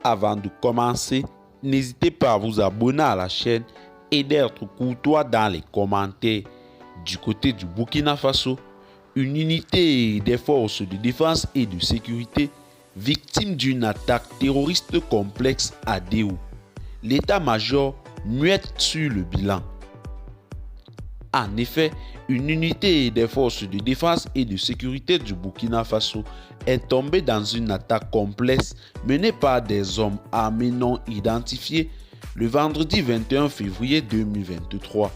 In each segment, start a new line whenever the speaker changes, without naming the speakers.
Avant de commencer, n'hésitez pas à vous abonner à la chaîne et d'être courtois dans les commentaires. Du côté du Burkina Faso, une unité des forces de défense et de sécurité victime d'une attaque terroriste complexe à Déou. L'état-major muette sur le bilan. En effet, une unité des forces de défense et de sécurité du Burkina Faso est tombée dans une attaque complexe menée par des hommes armés non identifiés le vendredi 21 février 2023.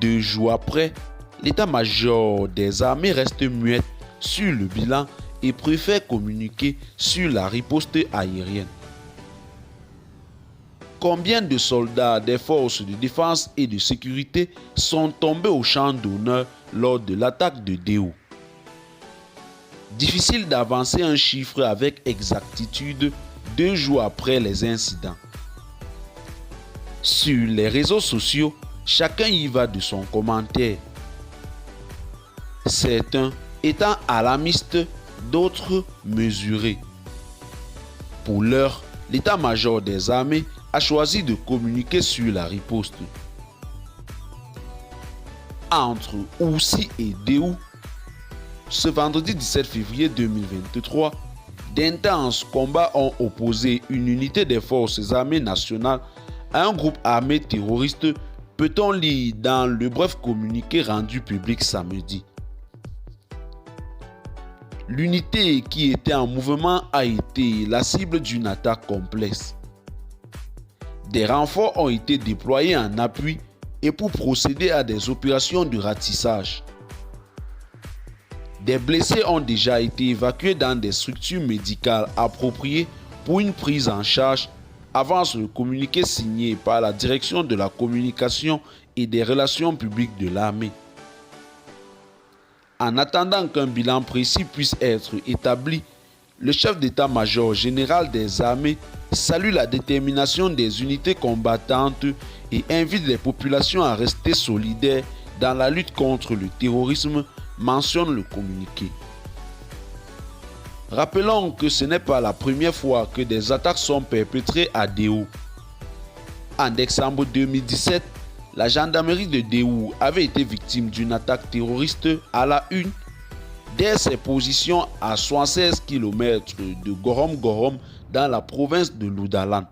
2 jours après, l'état-major des armées reste muette sur le bilan et préfère communiquer sur la riposte aérienne. Combien de soldats des forces de défense et de sécurité sont tombés au champ d'honneur lors de l'attaque de Déou? Difficile d'avancer un chiffre avec exactitude 2 jours après les incidents. Sur les réseaux sociaux, chacun y va de son commentaire. Certains étant alarmistes, d'autres mesurés. Pour l'heure, l'état-major des armées a choisi de communiquer sur la riposte. Entre Oussi et Déou, ce vendredi 17 février 2023, d'intenses combats ont opposé une unité des forces armées nationales à un groupe armé terroriste, peut-on lire dans le bref communiqué rendu public samedi. L'unité qui était en mouvement a été la cible d'une attaque complexe. Des renforts ont été déployés en appui et pour procéder à des opérations de ratissage. Des blessés ont déjà été évacués dans des structures médicales appropriées pour une prise en charge, avance le communiqué signé par la Direction de la communication et des relations publiques de l'armée. En attendant qu'un bilan précis puisse être établi, le chef d'état-major général des armées salue la détermination des unités combattantes et invite les populations à rester solidaires dans la lutte contre le terrorisme, mentionne le communiqué. Rappelons que ce n'est pas la première fois que des attaques sont perpétrées à Déou. En décembre 2017, la gendarmerie de Déou avait été victime d'une attaque terroriste à la une dès ses positions à 76 km de Gorom dans la province de Loudalan.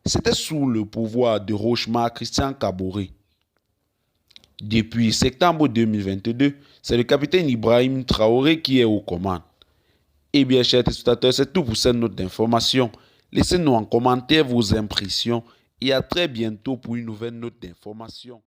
C'était sous le pouvoir de Rochemar Christian Kaboré. Depuis septembre 2022, c'est le capitaine Ibrahim Traoré qui est aux commandes. Eh bien, chers téléspectateurs, c'est tout pour cette note d'information. Laissez-nous en commentaire vos impressions et à très bientôt pour une nouvelle note d'information.